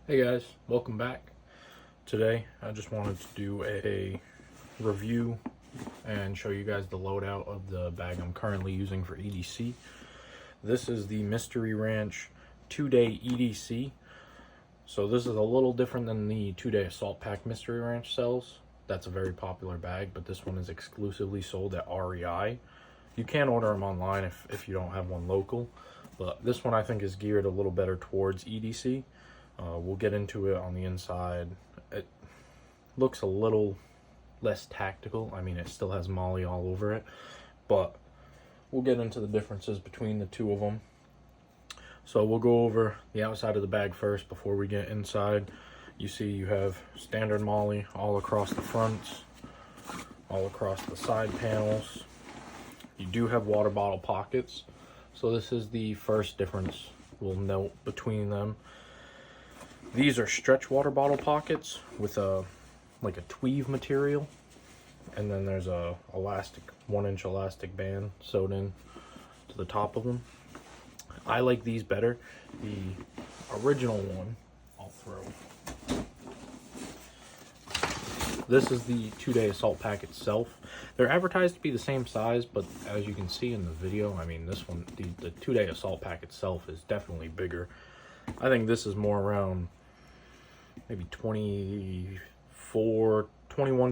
Hey guys, welcome back. Today I just wanted to do a review and show you guys the loadout of the bag I'm currently using for EDC. This is the Mystery Ranch 2-day EDC. So this is a little different than the 2-day Assault Pack Mystery Ranch sells. That's a very popular bag, but this one is exclusively sold at REI. You can order them online if you don't have one local, but this one I think is geared a little better towards EDC. We'll get into it on the inside. It looks a little less tactical. I mean, it still has Molly all over it, but we'll get into the differences between the two of them. So we'll go over the outside of the bag first before we get inside. You see you have standard Molly all across the fronts, all across the side panels. You do have water bottle pockets. So this is the first difference we'll note between them. These are stretch water bottle pockets with a tweave material, and then there's a 1-inch elastic band sewed in to the top of them. I like these better. The original one, I'll throw. This is the 2-day Assault Pack itself. They're advertised to be the same size, but as you can see in the video, I mean, this one, the 2-day Assault Pack itself is definitely bigger. I think this is more around maybe 21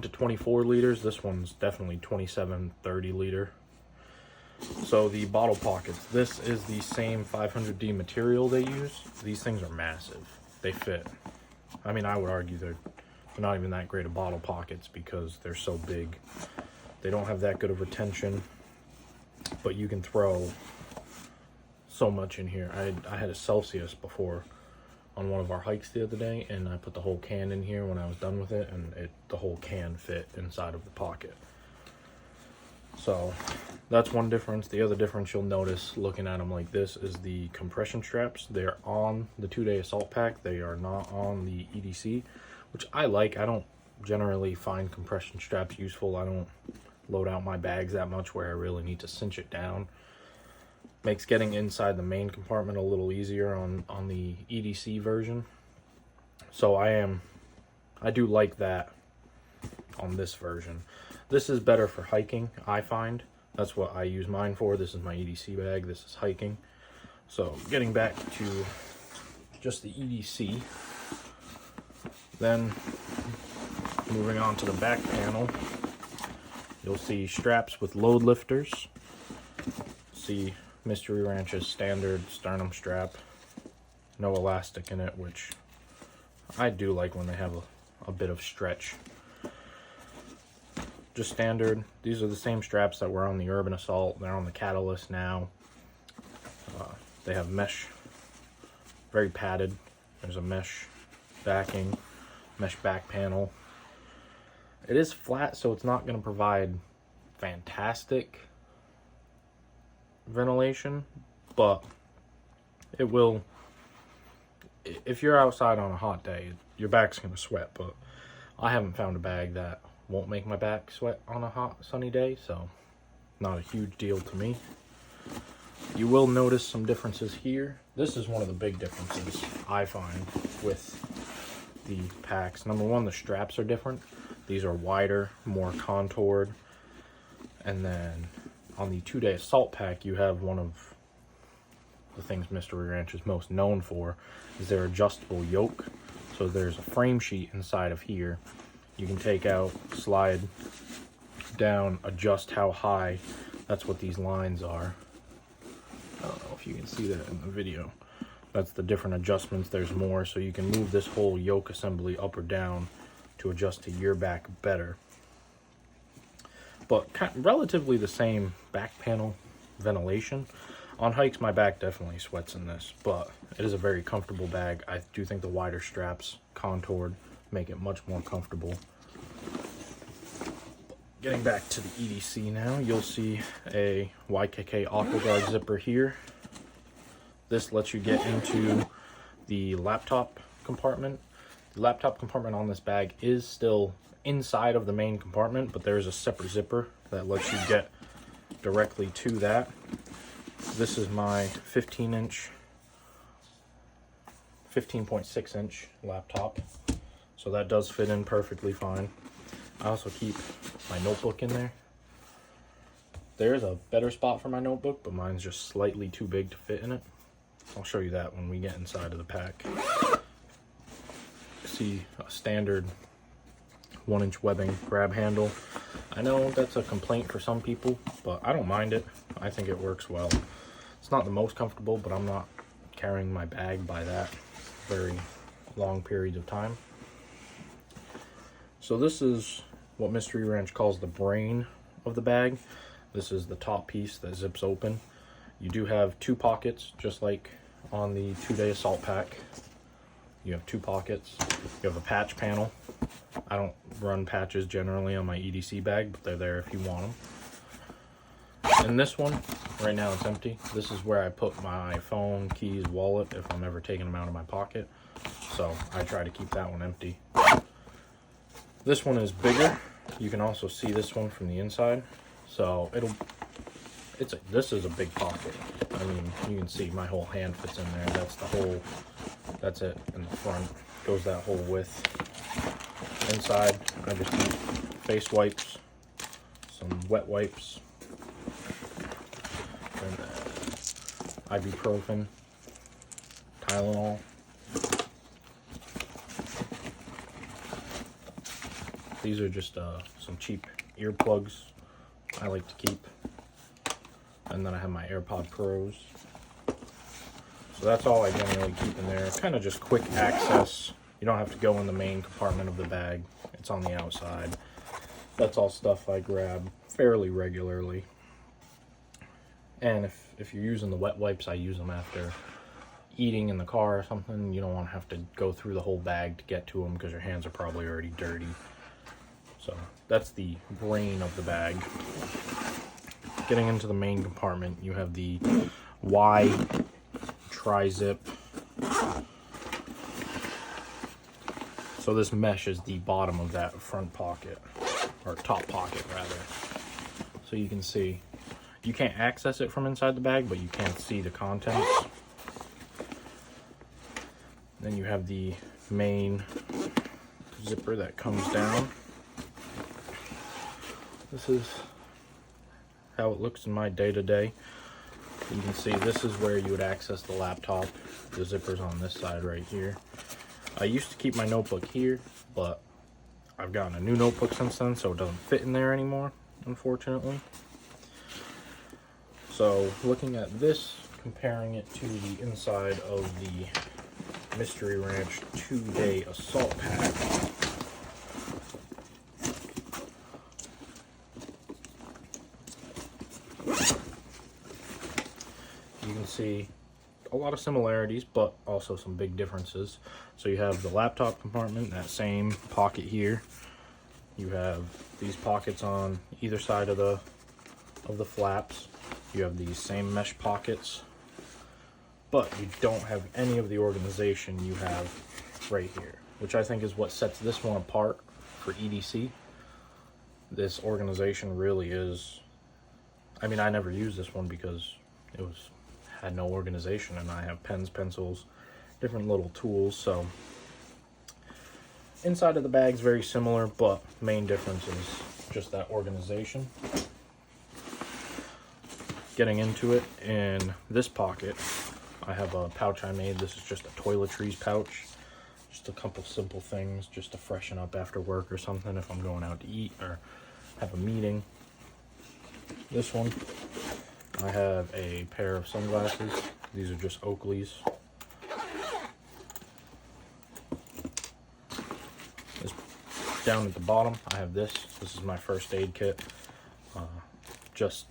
to 24 liters. This one's definitely 27, 30 liter. So the bottle pockets, this is the same 500D material they use. These things are massive. They fit. I mean, I would argue they're not even that great of bottle pockets because they're so big. They don't have that good of retention, but you can throw so much in here. I had a Celsius before on one of our hikes the other day, and I put the whole can in here when I was done with it, and the whole can fit inside of the pocket. So that's one difference. The other difference you'll notice looking at them like this is the compression straps. They're on the 2-day Assault Pack. They are not on the EDC, which I like. I don't generally find compression straps useful. I don't load out my bags that much where I really need to cinch it down. Makes getting inside the main compartment a little easier on the EDC version. So I do like that on this version. This is better for hiking, I find. That's what I use mine for. This is my EDC bag. This is hiking. So getting back to just the EDC, then moving on to the back panel, you'll see straps with load lifters. See Mystery Ranch's standard sternum strap, no elastic in it, which I do like when they have a bit of stretch. Just standard. These are the same straps that were on the Urban Assault. They're on the Catalyst now. They have mesh, very padded. There's a mesh backing, mesh back panel. It is flat, so it's not going to provide fantastic ventilation, but it will. If you're outside on a hot day, your back's gonna sweat, but I haven't found a bag that won't make my back sweat on a hot sunny day, so not a huge deal to me. You will notice some differences here. This is one of the big differences I find with the packs. Number one, the straps are different. These are wider, more contoured, and then on the 2-day Assault Pack, you have one of the things Mystery Ranch is most known for is their adjustable yoke. So there's a frame sheet inside of here. You can take out, slide down, adjust how high. That's what these lines are. I don't know if you can see that in the video. That's the different adjustments. There's more, so you can move this whole yoke assembly up or down to adjust to your back better. But relatively the same back panel ventilation. On hikes, my back definitely sweats in this, but it is a very comfortable bag. I do think the wider straps, contoured, make it much more comfortable. Getting back to the EDC now, you'll see a YKK AquaGuard zipper here. This lets you get into the laptop compartment. The laptop compartment on this bag is still inside of the main compartment, but there's a separate zipper that lets you get directly to that. This is my 15-inch 15.6-inch laptop, so that does fit in perfectly fine. I also keep my notebook in there. There is a better spot for my notebook, but mine's just slightly too big to fit in it. I'll show you that when we get inside of the pack. See a standard 1-inch webbing grab handle. I know that's a complaint for some people, but I don't mind it. I think it works well. It's not the most comfortable, but I'm not carrying my bag by that very long periods of time. So this is what Mystery Ranch calls the brain of the bag. This is the top piece that zips open. You do have 2 pockets, just like on the 2-day assault pack. You have 2 pockets. You have a patch panel. I don't run patches generally on my EDC bag, but they're there if you want them. And this one, right now it's empty. This is where I put my phone, keys, wallet, if I'm ever taking them out of my pocket. So I try to keep that one empty. This one is bigger. You can also see this one from the inside. So this is a big pocket. I mean, you can see my whole hand fits in there. That's it in the front. Goes that whole width. Inside, I just keep face wipes, some wet wipes, and ibuprofen, Tylenol. These are just some cheap earplugs I like to keep. And then I have my AirPod Pros. So that's all I generally keep in there. Kind of just quick access. You don't have to go in the main compartment of the bag. It's on the outside. That's all stuff I grab fairly regularly. And if you're using the wet wipes, I use them after eating in the car or something. You don't want to have to go through the whole bag to get to them because your hands are probably already dirty. So that's the brain of the bag. Getting into the main compartment, you have the Y tri-zip. So this mesh is the bottom of that front pocket, or top pocket rather. So you can see, you can't access it from inside the bag, but you can see the contents. Then you have the main zipper that comes down. This is how it looks in my day-to-day. You can see this is where you would access the laptop. The zipper's on this side right here. I used to keep my notebook here, but I've gotten a new notebook since then, so it doesn't fit in there anymore, unfortunately. So looking at this, comparing it to the inside of the Mystery Ranch 2-day assault pack, you can see a lot of similarities, but also some big differences. So you have the laptop compartment, that same pocket here. You have these pockets on either side of the flaps. You have these same mesh pockets, but you don't have any of the organization you have right here, which I think is what sets this one apart for EDC. This organization really is, I mean, I never used this one because it had no organization, and I have pens, pencils, different little tools. So inside of the bag's very similar, but main difference is just that organization. Getting into it, in this pocket I have a pouch I made. This is just a toiletries pouch, just a couple simple things just to freshen up after work or something if I'm going out to eat or have a meeting. This one, I have a pair of sunglasses. These are just Oakley's. This, down at the bottom, I have this. This is my first aid kit. Just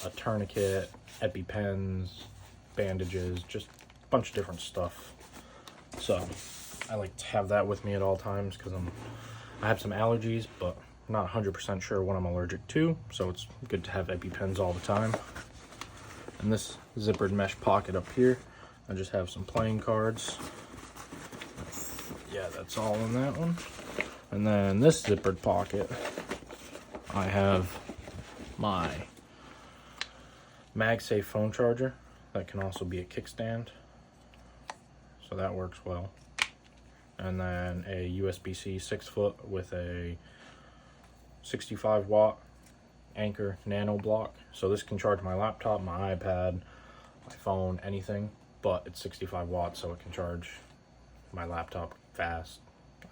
a tourniquet, EpiPens, bandages, just a bunch of different stuff. So I like to have that with me at all times because I have some allergies, but I'm not 100% sure what I'm allergic to, so it's good to have EpiPens all the time. And this zippered mesh pocket up here, I just have some playing cards. Yeah, that's all in that one. And then this zippered pocket, I have my MagSafe phone charger. That can also be a kickstand. so that works well. And then a USB-C 6-foot with a 65 watt Anchor nano block. So this can charge my laptop, my iPad, my phone, anything, but it's 65 watts, so it can charge my laptop fast.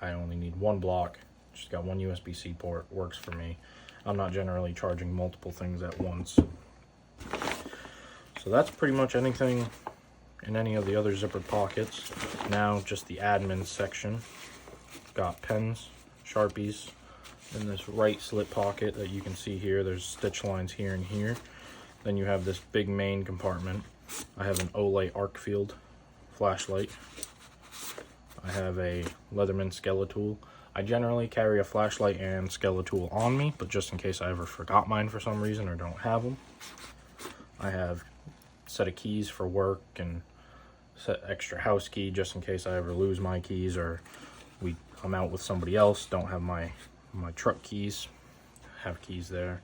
I only need one block, just got one USB-C port, works for me. I'm not generally charging multiple things at once. So that's pretty much anything in any of the other zippered pockets. Now just the admin section. Got pens, Sharpies in this right slip pocket that you can see here. There's stitch lines here and here. Then you have this big main compartment. I have an Olay arc field flashlight. I have a Leatherman Skeletool. I generally carry a flashlight and Skeletool on me, but just in case I ever forgot mine for some reason or don't have them. I have a set of keys for work and set extra house key just in case I ever lose my keys or I'm out with somebody else, don't have my truck keys, have keys there.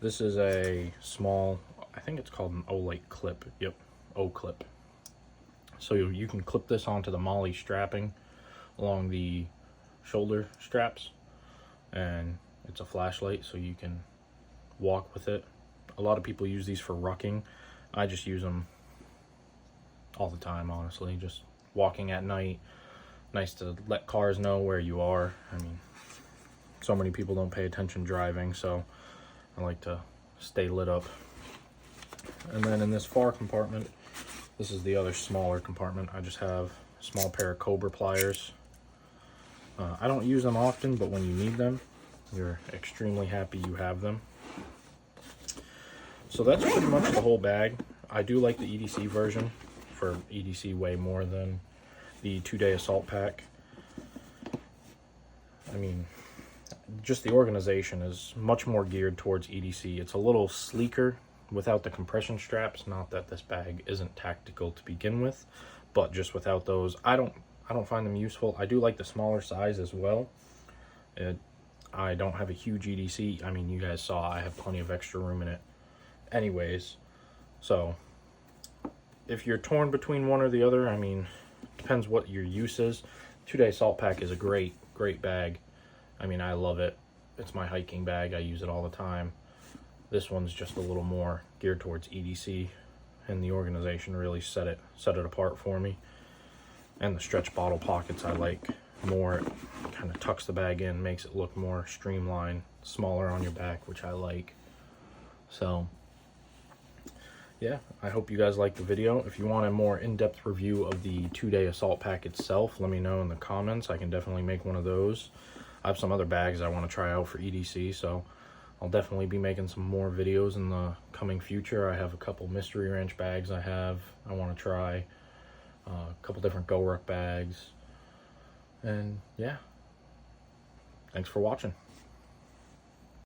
This is a small, I think it's called an Olay clip. Yep, O-clip. So you can clip this onto the MOLLE strapping along the shoulder straps, and it's a flashlight so you can walk with it. A lot of people use these for rucking. I just use them all the time, honestly, just walking at night. Nice to let cars know where you are. I mean, so many people don't pay attention driving, so I like to stay lit up. And then in this far compartment, this is the other smaller compartment. I just have a small pair of Cobra pliers. I don't use them often, but when you need them, you're extremely happy you have them. So that's pretty much the whole bag. I do like the EDC version for EDC way more than the 2-day assault pack. I mean, just the organization is much more geared towards EDC. It's a little sleeker without the compression straps. Not that this bag isn't tactical to begin with, but just without those, I don't find them useful. I do like the smaller size as well. I don't have a huge EDC. I mean, you guys saw I have plenty of extra room in it anyways. So if you're torn between one or the other, I mean, depends what your use is. 2-day assault pack is a great bag. I mean, I love it. It's my hiking bag. I use it all the time. This one's just a little more geared towards EDC, and the organization really set it apart for me. And the stretch bottle pockets I like more. It kind of tucks the bag in, makes it look more streamlined, smaller on your back, which I like. So yeah, I hope you guys liked the video. If you want a more in-depth review of the 2-day assault pack itself, let me know in the comments. I can definitely make one of those. I have some other bags I want to try out for EDC, so I'll definitely be making some more videos in the coming future. I have a couple Mystery Ranch bags I want to try. A couple different GoRuck bags. And yeah, thanks for watching.